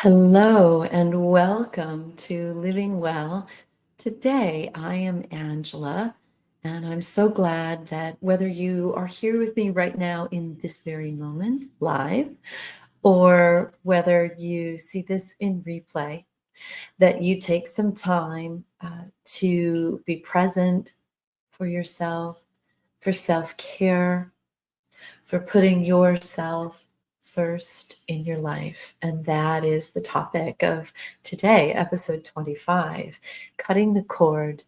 Hello and welcome to Living Well. Today I am Angela, and I'm so glad that whether you are here with me right now in this very moment, live, or whether you see this in replay, that you take some time to be present for yourself, for self-care, for putting yourself first in your life. And that is the topic of today, episode 25, cutting the cord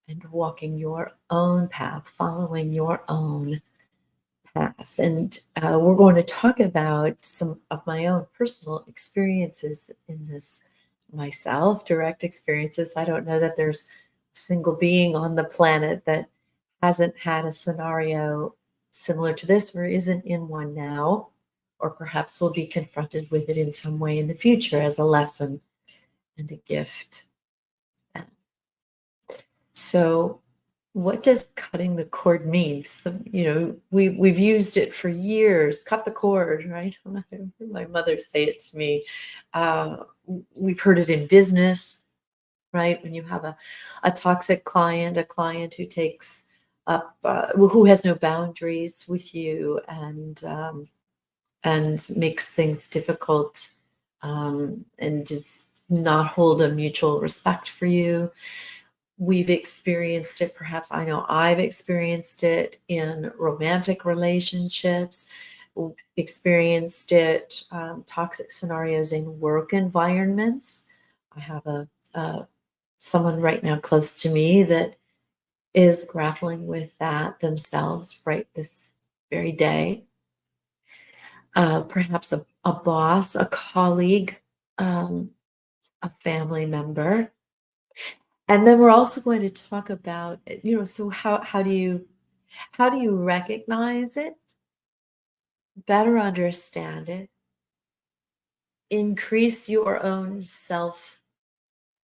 and walking your own path, following your own path. And we're going to talk about some of my own personal experiences in this myself, direct experiences. I don't know that there's a single being on the planet that hasn't had a scenario similar to this or isn't in one now, or perhaps will be confronted with it in some way in the future as a lesson and a gift. So what does cutting the cord mean? So, we've used it for years. Cut the cord, right? My mother say it to me. We've heard it in business, right? When you have a toxic client, a client who takes up, who has no boundaries with you and makes things difficult, and does not hold a mutual respect for you. We've experienced it, perhaps I know I've experienced it in romantic relationships, experienced it, toxic scenarios in work environments. I have someone right now close to me that is grappling with that themselves right this very day. Perhaps a boss, a colleague, a family member. And then we're also going to talk about, so how do you recognize it, better understand it, increase your own self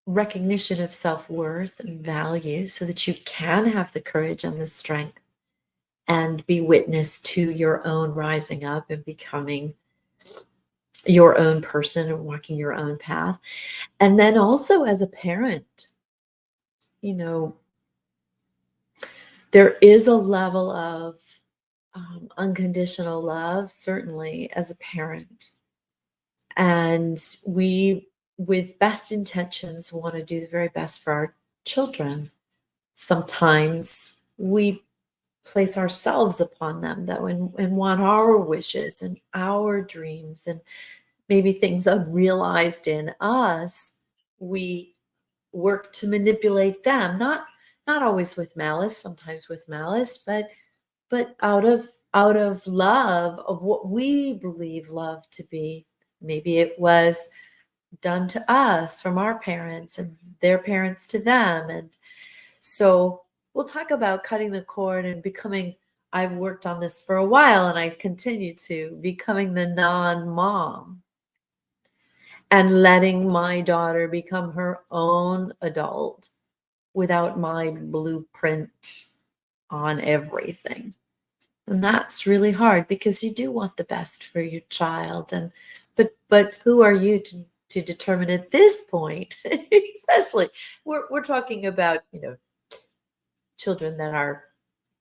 recognition of self-worth and value so that you can have the courage and the strength and be witness to your own rising up and becoming your own person and walking your own path. And then also as a parent, there is a level of unconditional love, certainly as a parent. And we, with best intentions, want to do the very best for our children. Sometimes we place ourselves upon them, though, and want our wishes and our dreams and maybe things unrealized in us. We work to manipulate them, not always with malice, sometimes with malice, but out of love of what we believe love to be. Maybe it was done to us from our parents and their parents to them. And so we'll talk about cutting the cord and becoming, I've worked on this for a while and I continue to, becoming the non-mom and letting my daughter become her own adult without my blueprint on everything. And that's really hard because you do want the best for your child. And but who are you to determine at this point, especially we're talking about, children that are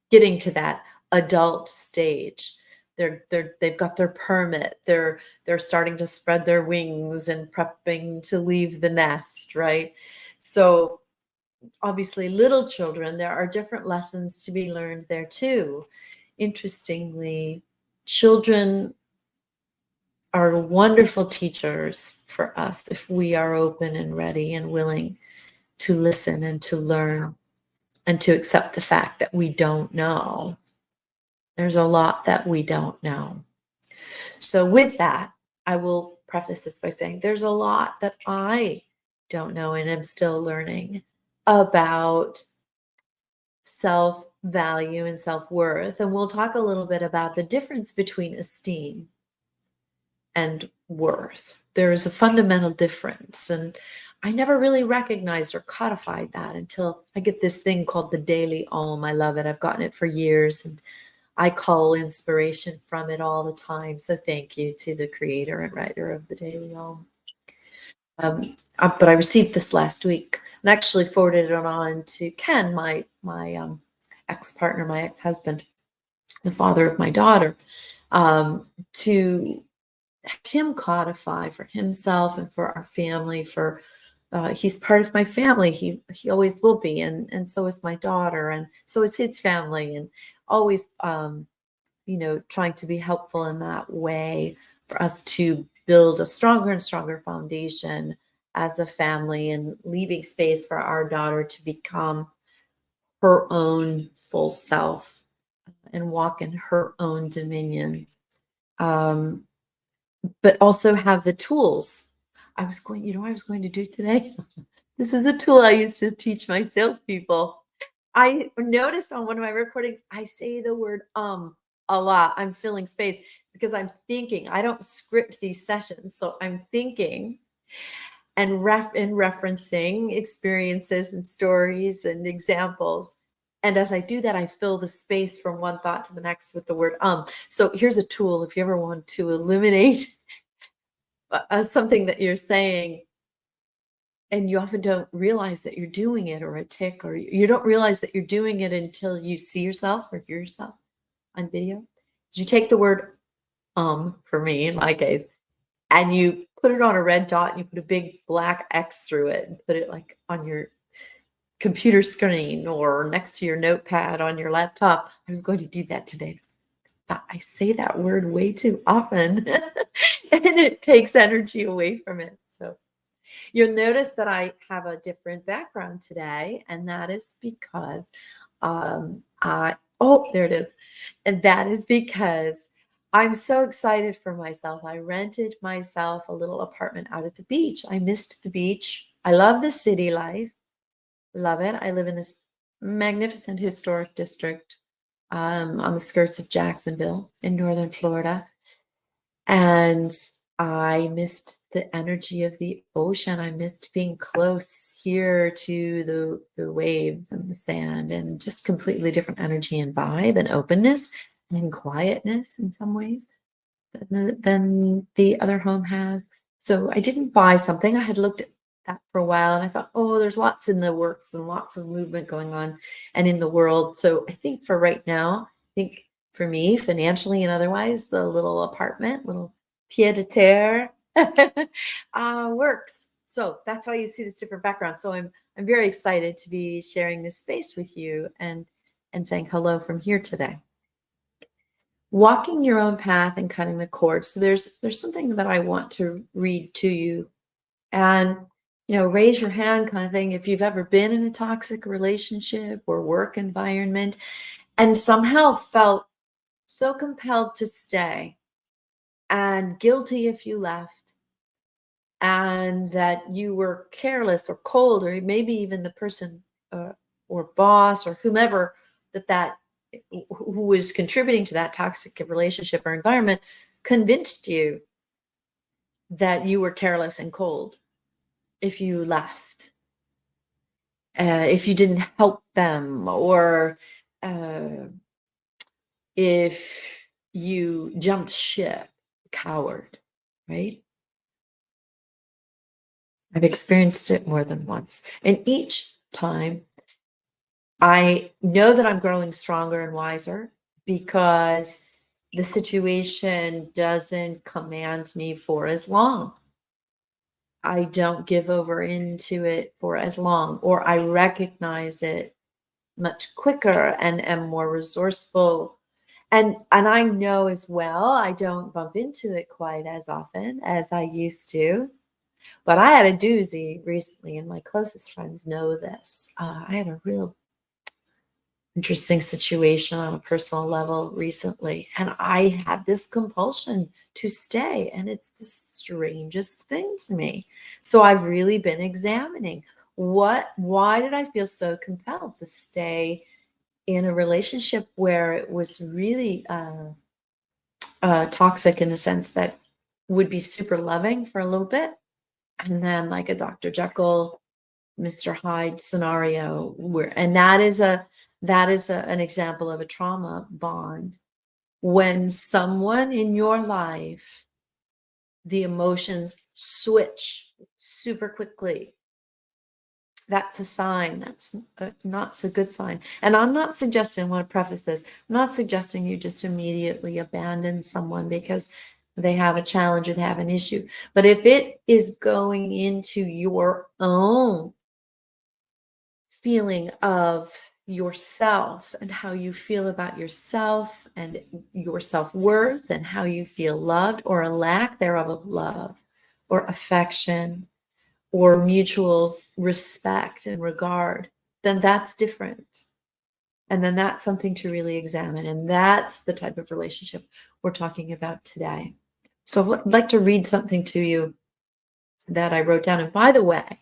getting to that adult stage. They've got their permit. They're starting to spread their wings and prepping to leave the nest, right? So obviously little children, there are different lessons to be learned there too. Interestingly, children are wonderful teachers for us if we are open and ready and willing to listen and to learn and to accept the fact that we don't know. There's a lot that we don't know. So with that, I will preface this by saying there's a lot that I don't know and am still learning about self-value and self-worth. And we'll talk a little bit about the difference between esteem and worth. There is a fundamental difference. And I never really recognized or codified that until I get this thing called the Daily Om. I love it. I've gotten it for years and I call inspiration from it all the time. So thank you to the creator and writer of the Daily Om. But I received this last week and actually forwarded it on to Ken, my ex-partner, my ex-husband, the father of my daughter, to have him codify for himself and for our family. For he's part of my family. He always will be, and so is my daughter, and so is his family, and always trying to be helpful in that way for us to build a stronger and stronger foundation as a family, and leaving space for our daughter to become her own full self and walk in her own dominion. Um, but also have the tools. I was going to do today? This is the tool I used to teach my salespeople. I noticed on one of my recordings, I say the word a lot. I'm filling space because I'm thinking. I don't script these sessions. So I'm thinking and referencing experiences and stories and examples. And as I do that, I fill the space from one thought to the next with the word. So here's a tool if you ever want to eliminate something that you're saying and you often don't realize that you're doing it, or a tick, or you don't realize that you're doing it until you see yourself or hear yourself on video. Is you take the word for me in my case, and you put it on a red dot and you put a big black X through it and put it like on your computer screen or next to your notepad on your laptop. I was going to do that today. I say that word way too often and it takes energy away from it. So you'll notice that I have a different background today, and that is because there it is. And that is because I'm so excited for myself. I rented myself a little apartment out at the beach. I missed the beach. I love the city life. Love it. I live in this magnificent historic district on the skirts of Jacksonville in northern Florida. And I missed the energy of the ocean. I missed being close here to the waves and the sand, and just completely different energy and vibe and openness and quietness in some ways than the other home has. So I didn't buy something. I had looked at that for a while and I thought, oh, there's lots in the works and lots of movement going on and in the world. So I think for right now, I think for me, financially and otherwise, the little apartment, little pied a terre works. So that's why you see this different background. So I'm very excited to be sharing this space with you and saying hello from here today. Walking your own path and cutting the cord. So there's something that I want to read to you, and raise your hand kind of thing if you've ever been in a toxic relationship or work environment and somehow felt so compelled to stay and guilty if you left, and that you were careless or cold, or maybe even the person or boss or whomever that who was contributing to that toxic relationship or environment convinced you that you were careless and cold if you left, if you didn't help them, or if you jumped ship, coward, right? I've experienced it more than once. And each time I know that I'm growing stronger and wiser because the situation doesn't command me for as long. I don't give over into it for as long, or I recognize it much quicker and am more resourceful. And I know as well, I don't bump into it quite as often as I used to. But I had a doozy recently, and my closest friends know this. I had a real interesting situation on a personal level recently, and I had this compulsion to stay, and it's the strangest thing to me. So I've really been examining why did I feel so compelled to stay in a relationship where it was really toxic, in the sense that would be super loving for a little bit, and then like a Dr. Jekyll, Mr. Hyde scenario, and an example of a trauma bond when someone in your life the emotions switch super quickly. That's a sign. That's a not so good sign. And I'm not suggesting, I want to preface this, I'm not suggesting you just immediately abandon someone because they have a challenge or they have an issue. But if it is going into your own feeling of yourself and how you feel about yourself and your self-worth and how you feel loved or a lack thereof of love or affection or mutual respect and regard, then that's different. And then that's something to really examine. And that's the type of relationship we're talking about today. So I'd like to read something to you that I wrote down. And by the way,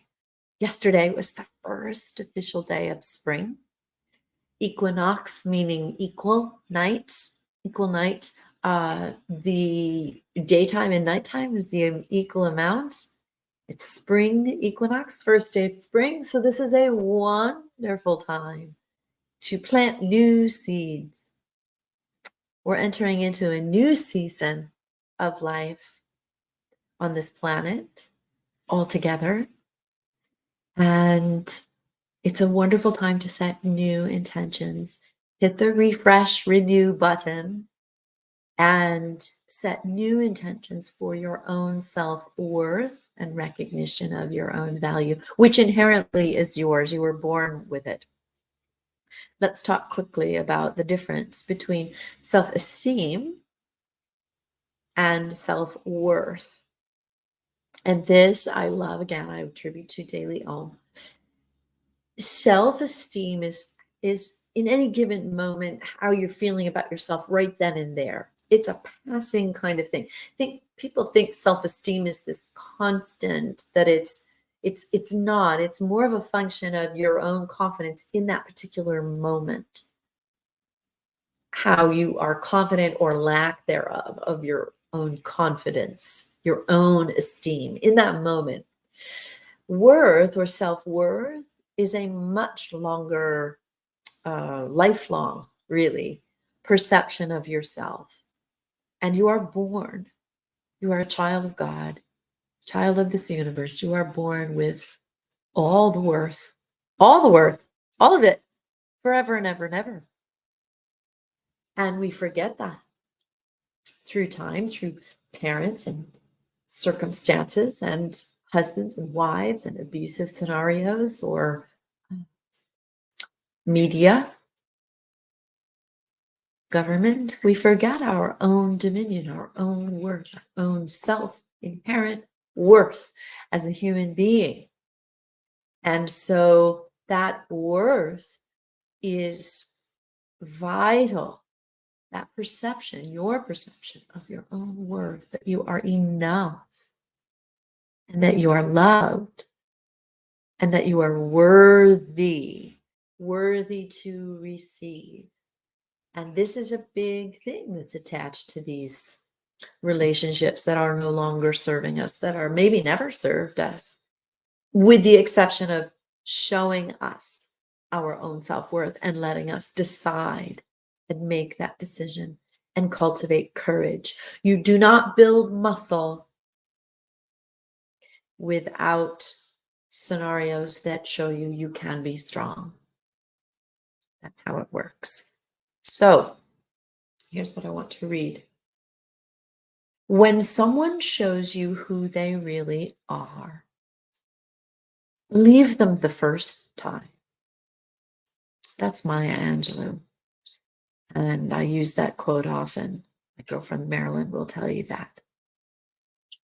yesterday was the first official day of spring. Equinox meaning equal night, equal night. The daytime and nighttime is the equal amount. It's spring equinox, first day of spring. So this is a wonderful time to plant new seeds. We're entering into a new season of life on this planet altogether. And it's a wonderful time to set new intentions. Hit the refresh, renew button and set new intentions for your own self-worth and recognition of your own value, which inherently is yours. You were born with it. Let's talk quickly about the difference between self-esteem and self-worth. And this I love, again, I attribute to Daily Om. Self-esteem is in any given moment how you're feeling about yourself right then and there. It's a passing kind of thing. People think self-esteem is this constant, that it's not. It's more of a function of your own confidence in that particular moment. How you are confident or lack thereof of your own confidence, your own esteem in that moment. Worth or self-worth is a much longer, lifelong, really, perception of yourself. And you are born, you are a child of God, child of this universe. You are born with all the worth, all the worth, all of it, forever and ever and ever. And we forget that through time, through parents and circumstances and husbands and wives and abusive scenarios or media, government. We forget our own dominion, our own worth, our own self, inherent worth as a human being. And so that worth is vital. That perception, your perception of your own worth, that you are enough and that you are loved and that you are worthy, worthy to receive. And this is a big thing that's attached to these relationships that are no longer serving us, that are maybe never served us, with the exception of showing us our own self-worth and letting us decide and make that decision and cultivate courage. You do not build muscle without scenarios that show you you can be strong. That's how it works. So here's what I want to read. When someone shows you who they really are, leave them the first time. That's Maya Angelou. And I use that quote often. My girlfriend Marilyn will tell you that.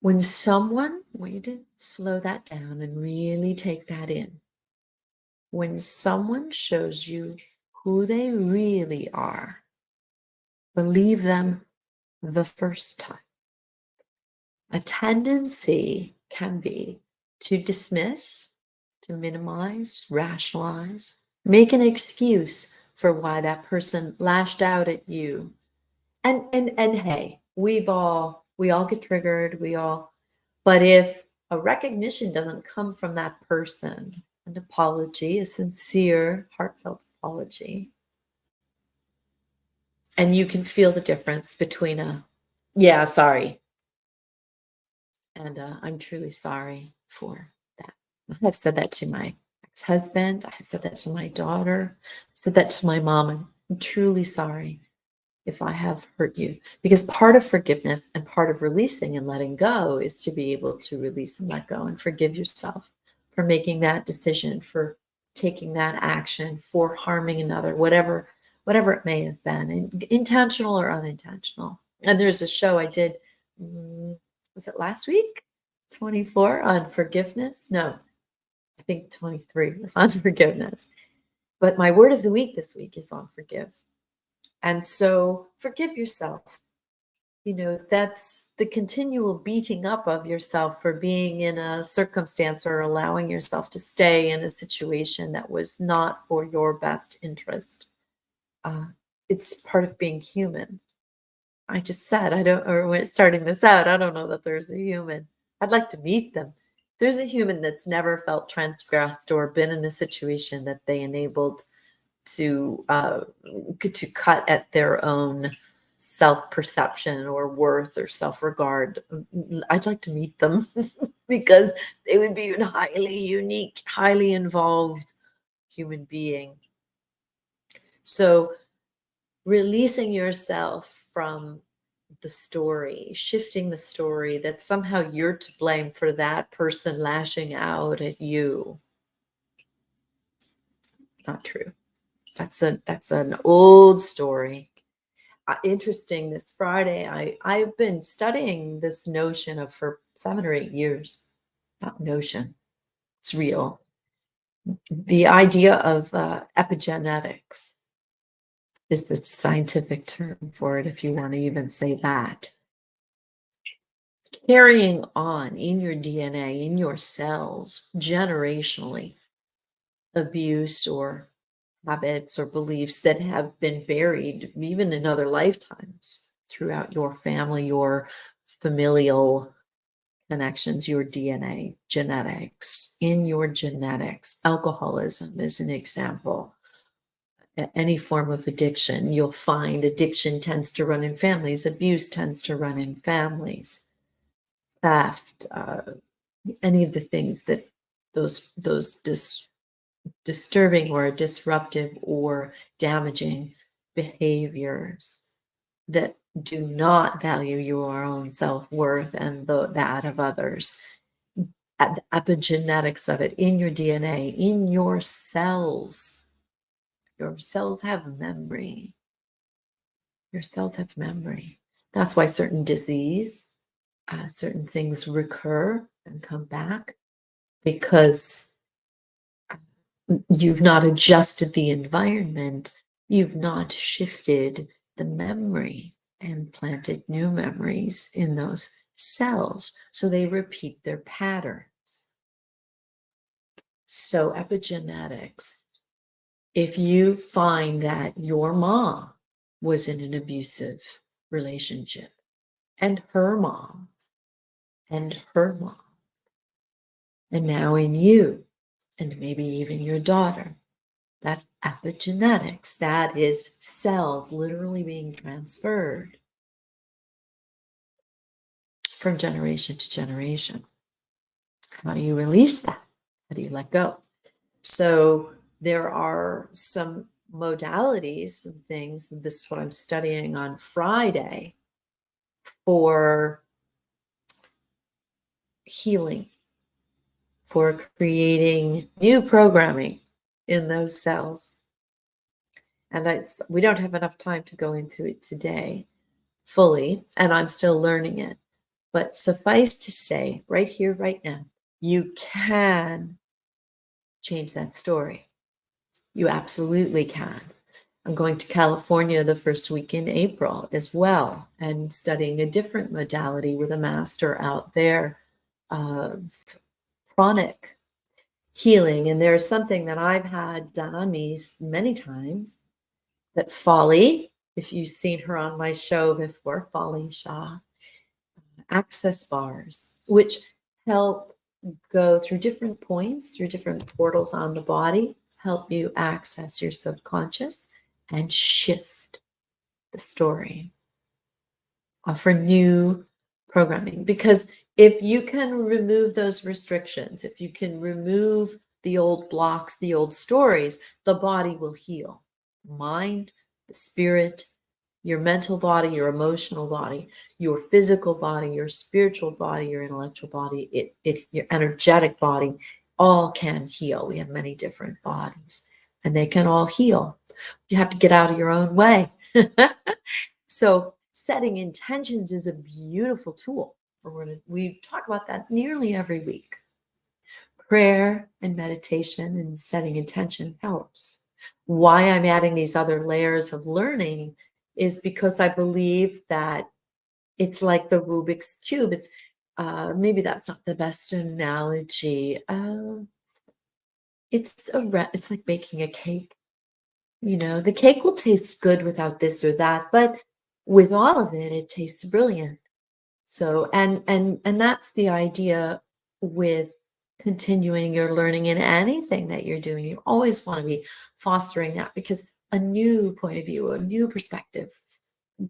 When someone, I want you to slow that down and really take that in. When someone shows you who they really are, believe them the first time. A tendency can be to dismiss, to minimize, rationalize, make an excuse for why that person lashed out at you. And hey, we all get triggered, but if a recognition doesn't come from that person, an apology, a sincere, heartfelt apology, and you can feel the difference between a, yeah, sorry, And I'm truly sorry for that. I've said that to my ex-husband. I've said that to my daughter. I said that to my mom. I'm truly sorry if I have hurt you. Because part of forgiveness and part of releasing and letting go is to be able to release and let go and forgive yourself for making that decision, for taking that action, for harming another, whatever it may have been, intentional or unintentional. And there's a show I did, was it last week? 24 on forgiveness? No, I think 23 was on forgiveness. But my word of the week this week is on forgive. And so forgive yourself. You know, that's the continual beating up of yourself for being in a circumstance or allowing yourself to stay in a situation that was not for your best interest. It's part of being human. I just said, I don't, or when starting this out, I don't know that there's a human. I'd like to meet them. There's a human that's never felt transgressed or been in a situation that they enabled to cut at their own self-perception or worth or self-regard. I'd like to meet them because they would be a highly unique, highly involved human being. So releasing yourself from the story, shifting the story that somehow you're to blame for that person lashing out at you. Not true. That's an old story. Interesting. This Friday, I've been studying this notion of for 7 or 8 years. Not notion. It's real. The idea of epigenetics is the scientific term for it, if you want to even say that. Carrying on in your DNA, in your cells, generationally, abuse or habits or beliefs that have been buried even in other lifetimes throughout your family, your familial connections, your DNA, genetics, in your genetics. Alcoholism is an example. Any form of addiction, you'll find addiction tends to run in families, abuse tends to run in families, theft, any of the things that those disturbing or disruptive or damaging behaviors that do not value your own self-worth and that of others. At the epigenetics of it in your DNA, in your cells. Your cells have memory. Your cells have memory. That's why certain disease, certain things recur and come back, because you've not adjusted the environment, you've not shifted the memory and planted new memories in those cells, so they repeat their patterns. So epigenetics, if you find that your mom was in an abusive relationship, and her mom, and her mom, and now in you, and maybe even your daughter, that's epigenetics. That is cells literally being transferred from generation to generation. How do you release that? How do you let go? So there are some modalities, some things, this is what I'm studying on Friday, for healing, for creating new programming in those cells. And we don't have enough time to go into it today fully, and I'm still learning it. But suffice to say, right here, right now, you can change that story. You absolutely can. I'm going to California the first week in April as well, and studying a different modality with a master out there of pranic healing. And there's something that I've had done on me many times that Folly, if you've seen her on my show before, Folly Shaw, access bars, which help go through different points, through different portals on the body, help you access your subconscious and shift the story. Offer new programming, because if you can remove those restrictions, if you can remove the old blocks, the old stories, the body will heal. Mind, the spirit, your mental body, your emotional body, your physical body, your spiritual body, your intellectual body, your energetic body, all can heal. We have many different bodies and they can all heal. You have to get out of your own way. So setting intentions is a beautiful tool. We talk about that nearly every week. Prayer and meditation and setting intention helps. Why I'm adding these other layers of learning is because I believe that it's like the Rubik's Cube. It's maybe that's not the best analogy. It's like baking a cake. You know, the cake will taste good without this or that, but with all of it, it tastes brilliant. So, and that's the idea with continuing your learning in anything that you're doing. You always want to be fostering that, because a new point of view, a new perspective,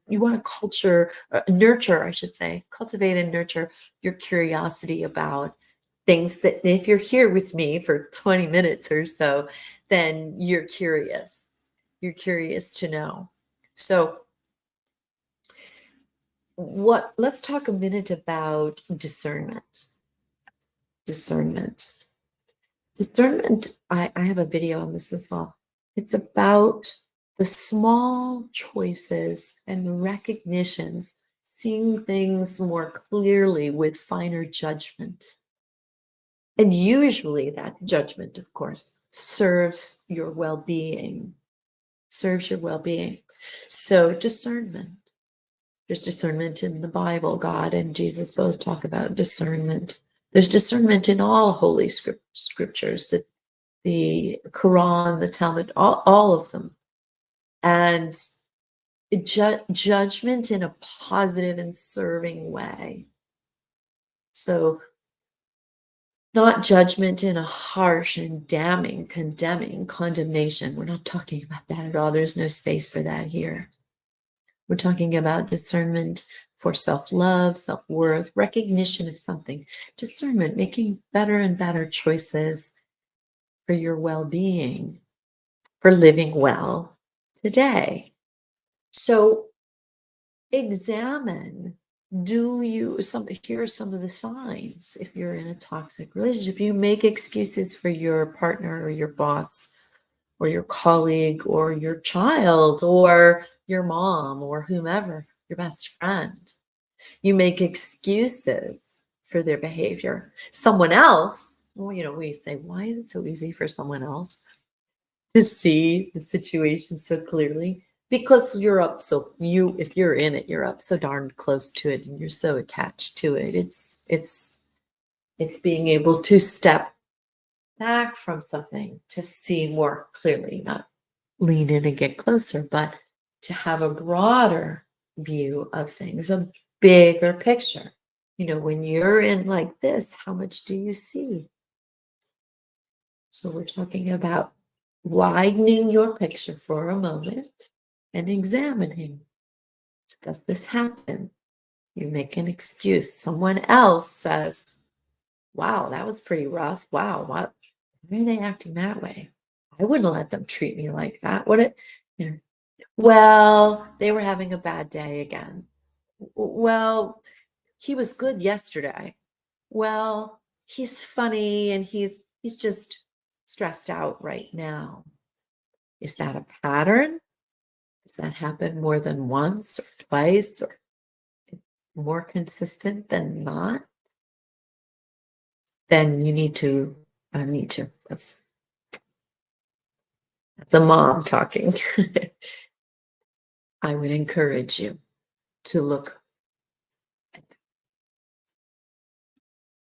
you want to nurture, I should say, cultivate and nurture your curiosity about things that if you're here with me for 20 minutes or so, then you're curious. You're curious to know. So let's talk a minute about discernment. Discernment. Discernment, I have a video on this as well. It's about the small choices and recognitions, seeing things more clearly with finer judgment. And usually that judgment, of course, serves your well-being, serves your well-being. So discernment. There's discernment in the Bible. God and Jesus both talk about discernment. There's discernment in all holy scriptures, the Quran, the Talmud, all of them. And judgment in a positive and serving way. So not judgment in a harsh and damning, condemning, condemnation. We're not talking about that at all. There's no space for that here. We're talking about discernment for self-love, self-worth, recognition of something, discernment, making better and better choices for your well-being, for living well today. So examine, here are some of the signs. If you're in a toxic relationship, you make excuses for your partner or your boss or your colleague or your child or your mom or whomever, your best friend. You make excuses for their behavior. Someone else, well, we say, why is it so easy for someone else to see the situation so clearly? Because if you're in it, you're up so darn close to it and you're so attached to it. It's being able to step back from something to see more clearly, not lean in and get closer, but to have a broader view of things, a bigger picture. When you're in like this, how much do you see? So we're talking about widening your picture for a moment and examining, does this happen? You make an excuse. Someone else says, wow, that was pretty rough. Wow, why are they acting that way? I wouldn't let them treat me like that. Well, they were having a bad day again. Well, he was good yesterday. Well, he's funny and he's just stressed out right now. Is that a pattern? Does that happen more than once or twice or more consistent than not? Then you need to, that's a mom talking. I would encourage you to look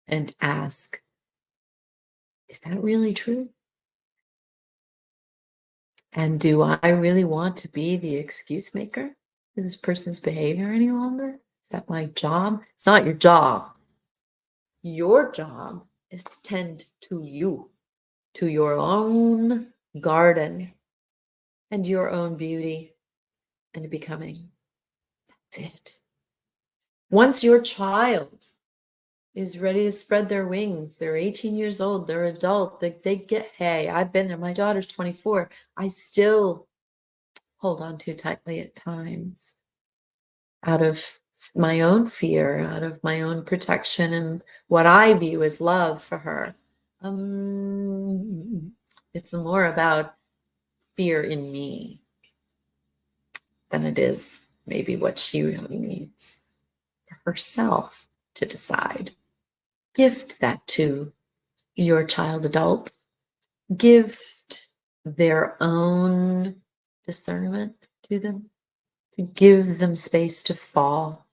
and ask, is that really true? And do I really want to be the excuse maker for this person's behavior any longer? Is that my job? It's not your job. Your job is to tend to you, to your own garden and your own beauty and becoming. That's it. Once your child is ready to spread their wings, they're 18 years old, they're adult, they get, hey, I've been there. My daughter's 24. I still hold on too tightly at times out of my own fear, out of my own protection and what I view as love for her. It's more about fear in me than it is maybe what she really needs for herself to decide. Gift that to your child adult. Gift their own discernment to them, to give them space to fall,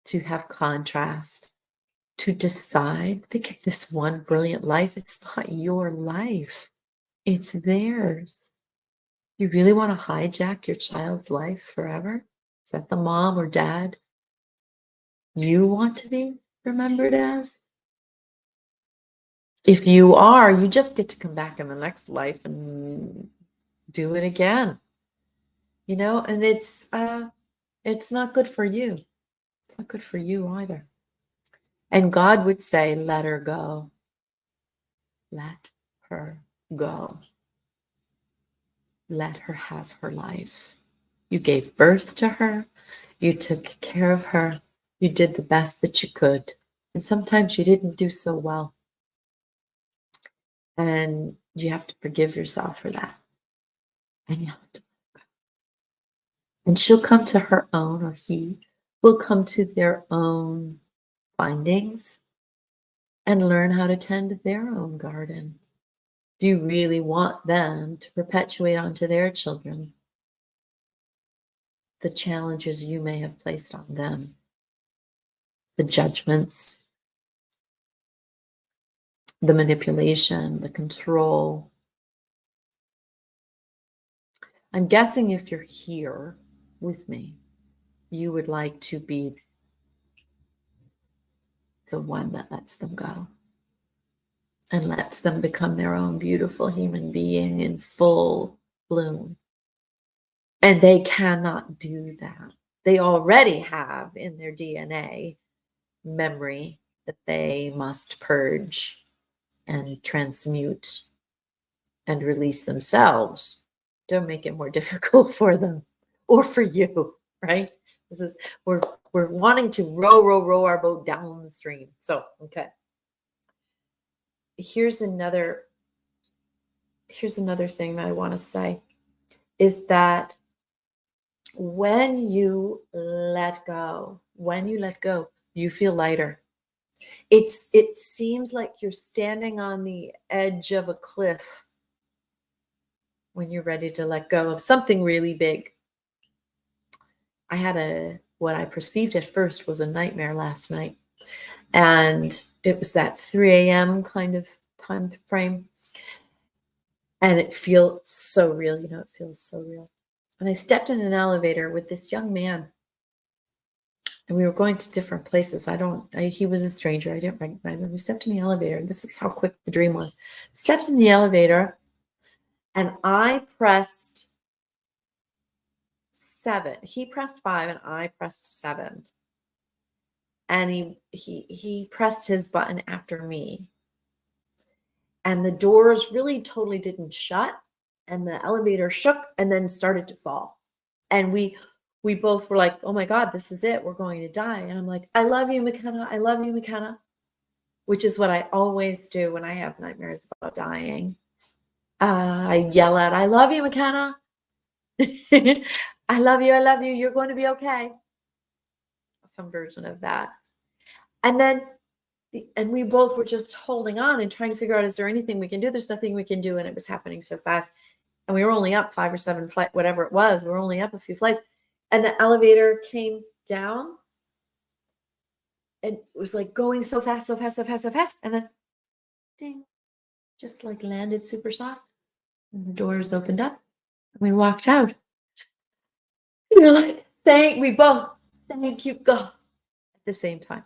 to have contrast, to decide. They get this one brilliant life. It's not your life, it's theirs. You really want to hijack your child's life forever? Is that the mom or dad you want to be remembered as? If you are, you just get to come back in the next life and do it again. You know, and it's not good for you. It's not good for you either. And God would say, let her go. Let her go. Let her have her life. You gave birth to her. You took care of her. You did the best that you could. And sometimes you didn't do so well. And you have to forgive yourself for that. And you have to. And she'll come to her own, or he will come to their own findings and learn how to tend their own garden. Do you really want them to perpetuate onto their children the challenges you may have placed on them, the judgments, the manipulation, the control? I'm guessing if you're here with me, you would like to be the one that lets them go and lets them become their own beautiful human being in full bloom. And they cannot do that. They already have in their DNA memory that they must purge and transmute and release themselves. Don't make it more difficult for them or for you, right? This is we're wanting to row our boat down the stream. So, okay. Here's another thing that I want to say is that when you let go, you feel lighter. It seems like you're standing on the edge of a cliff when you're ready to let go of something really big. I had what I perceived at first was a nightmare last night. And it was that 3 a.m. kind of time frame. And it feels so real, it feels so real. And I stepped in an elevator with this young man. And we were going to different places. He was a stranger. I didn't recognize him. We stepped in the elevator. This is how quick the dream was. Stepped in the elevator and I pressed 7. He pressed 5 and I pressed 7. And he pressed his button after me. And the doors really totally didn't shut. And the elevator shook and then started to fall. And we both were like, oh my God, this is it. We're going to die. And I'm like, I love you, McKenna. I love you, McKenna. Which is what I always do when I have nightmares about dying. I yell out, I love you, McKenna. I love you. I love you. You're going to be okay. Some version of that. And then, and we both were just holding on and trying to figure out, is there anything we can do? There's nothing we can do. And it was happening so fast. And we were only up 5 or 7 flights, whatever it was. We were only up a few flights. And the elevator came down. And it was like going so fast, so fast, so fast, so fast. And then, ding, just like landed super soft. And the doors opened up. And we walked out. We were like, we both, thank you, God, at the same time.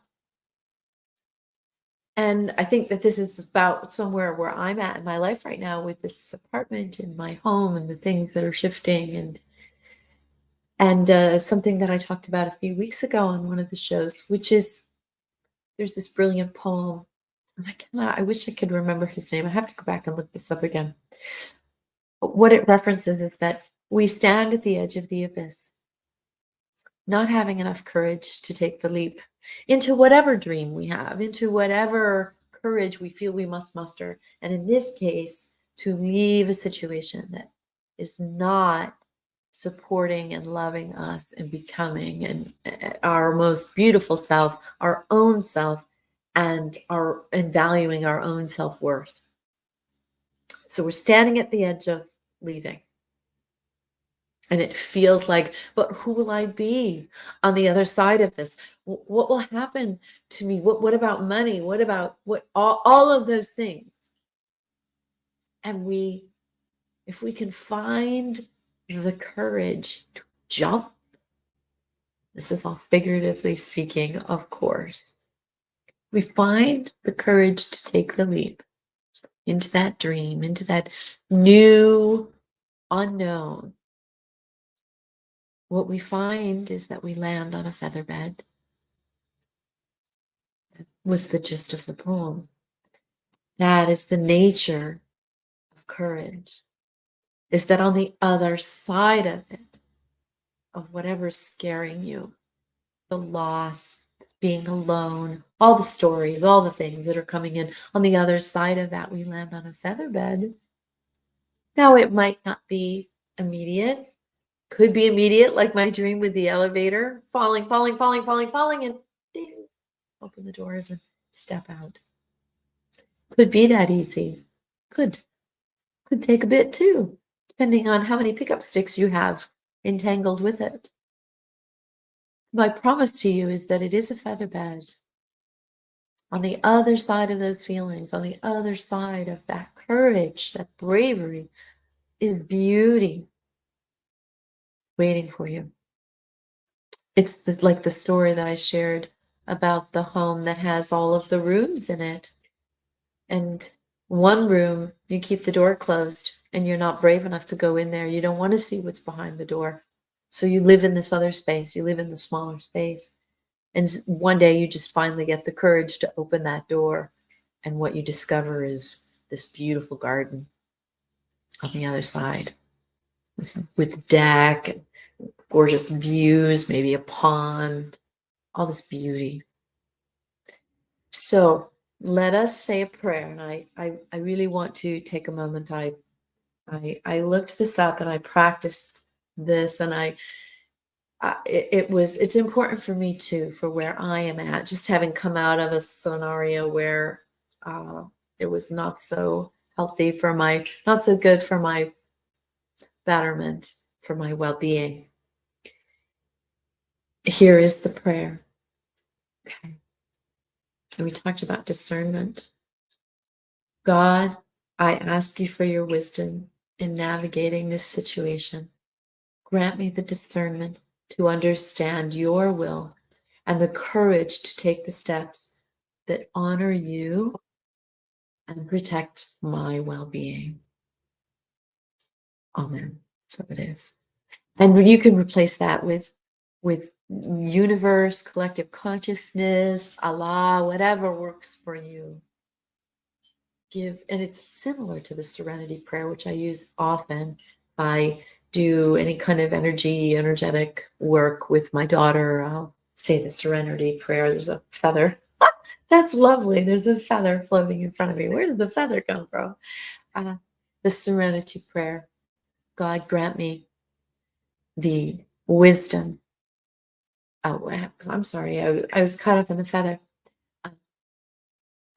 And I think that this is about somewhere where I'm at in my life right now with this apartment and my home and the things that are shifting. And And something that I talked about a few weeks ago on one of the shows, which is there's this brilliant poem. And I wish I could remember his name. I have to go back and look this up again. But what it references is that we stand at the edge of the abyss, not having enough courage to take the leap into whatever dream we have, into whatever courage we feel we must muster. And in this case, to leave a situation that is not supporting and loving us and becoming and our most beautiful self, our own self, and valuing our own self-worth. So we're standing at the edge of leaving. And it feels like, but who will I be on the other side of this? What will happen to me? What about money? What about all of those things? And if we can find the courage to jump, this is all figuratively speaking, of course. We find the courage to take the leap into that dream, into that new unknown. What we find is that we land on a feather bed. That was the gist of the poem. That is the nature of courage, is that on the other side of it, of whatever's scaring you, the loss, being alone, all the stories, all the things that are coming in, on the other side of that, we land on a feather bed. Now, it might not be immediate. Could be immediate, like my dream with the elevator, falling, and ding, open the doors and step out. Could be that easy. Could take a bit too, depending on how many pickup sticks you have entangled with it. My promise to you is that it is a feather bed. On the other side of those feelings, on the other side of that courage, that bravery, is beauty waiting for you. It's like the story that I shared about the home that has all of the rooms in it. And one room, you keep the door closed and you're not brave enough to go in there. You don't want to see what's behind the door. So you live in this other space. You live in the smaller space. And one day you just finally get the courage to open that door. And what you discover is this beautiful garden on the other side with deck and gorgeous views, maybe a pond, all this beauty. So let us say a prayer. And I really want to take a moment. I looked this up and I practiced this, and it's important for me too, for where I am at, just having come out of a scenario where it was not so healthy not so good for my betterment, for my well-being. Here is the prayer. Okay. And we talked about discernment. God, I ask you for your wisdom in navigating this situation. Grant me the discernment to understand your will and the courage to take the steps that honor you and protect my well-being. Amen. So it is. And you can replace that with universe, collective consciousness, Allah, whatever works for you. And it's similar to the serenity prayer, which I use often. I do any kind of energetic work with my daughter. I'll say the serenity prayer. There's a feather. That's lovely. There's a feather floating in front of me. Where did the feather come from? The serenity prayer. God, grant me the wisdom. Oh, I'm sorry. I was caught up in the feather.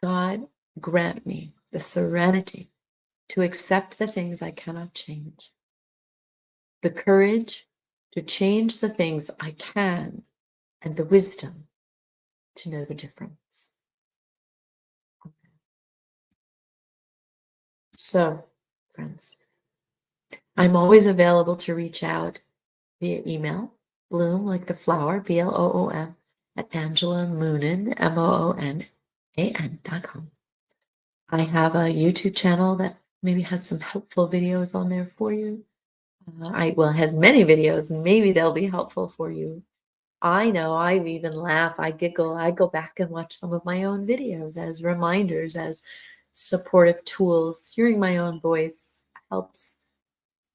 God, grant me the serenity to accept the things I cannot change, the courage to change the things I can, and the wisdom to know the difference. So, friends, I'm always available to reach out via email, bloom like the flower, BLOOM, at AngelaMoonan, MOONAN.com. I have a YouTube channel that maybe has some helpful videos on there for you. I well, has many videos. Maybe they'll be helpful for you. I know I even laugh, I giggle, I go back and watch some of my own videos as reminders, as supportive tools. Hearing my own voice helps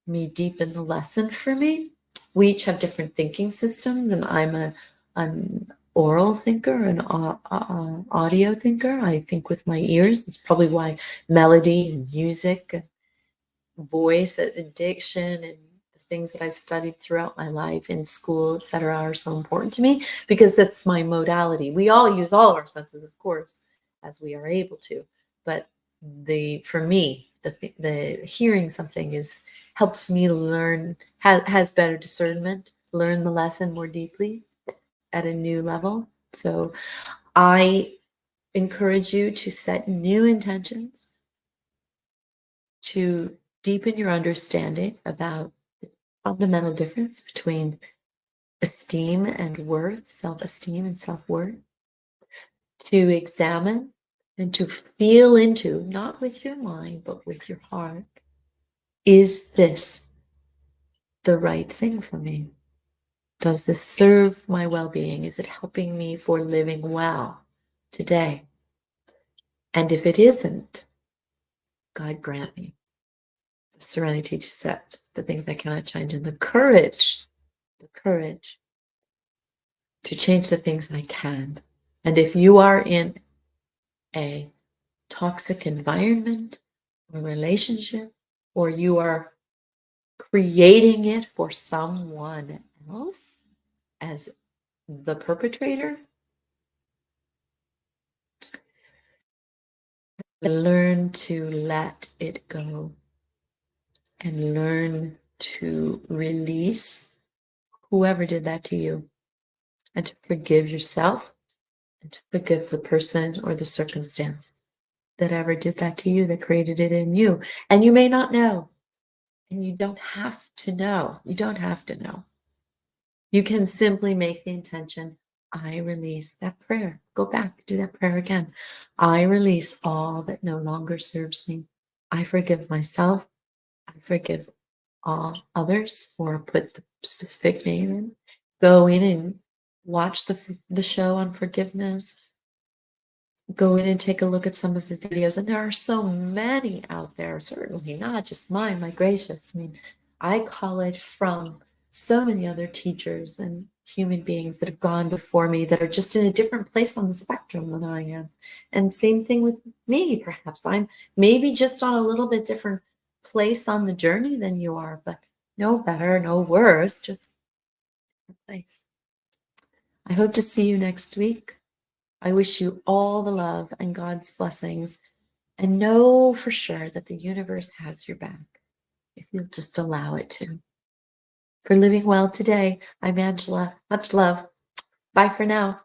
me deepen the lesson for me. We each have different thinking systems, and I'm an oral thinker, an audio thinker. I think with my ears. It's probably why melody and music, voice, addiction, and the things that I've studied throughout my life in school, etc., are so important to me because that's my modality. We all use all of our senses, of course, as we are able to, but for me, the hearing something is helps me learn, has better discernment, learn the lesson more deeply at a new level. So I encourage you to set new intentions, to deepen your understanding about the fundamental difference between esteem and worth, self-esteem and self-worth, to examine and to feel into, not with your mind, but with your heart, is this the right thing for me? Does this serve my well-being? Is it helping me for living well today? And if it isn't, God grant me the serenity to accept the things I cannot change and the courage to change the things I can. And if you are in a toxic environment or relationship, or you are creating it for someone else as the perpetrator, learn to let it go and learn to release whoever did that to you, and to forgive yourself and to forgive the person or the circumstance that ever did that to you, that created it in you. And you may not know, and you don't have to know. You don't have to know. You can simply make the intention, I release that prayer. Go back, do that prayer again. I release all that no longer serves me. I forgive myself. I forgive all others, or put the specific name in. Go in and watch the show on forgiveness. Go in and take a look at some of the videos, and there are so many out there, certainly not just mine, my gracious. I mean, I call it from so many other teachers and human beings that have gone before me that are just in a different place on the spectrum than I am. And same thing with me, perhaps. I'm maybe just on a little bit different place on the journey than you are, but no better, no worse, just a place. I hope to see you next week. I wish you all the love and God's blessings, and know for sure that the universe has your back if you'll just allow it to. For living well today, I'm Angela. Much love. Bye for now.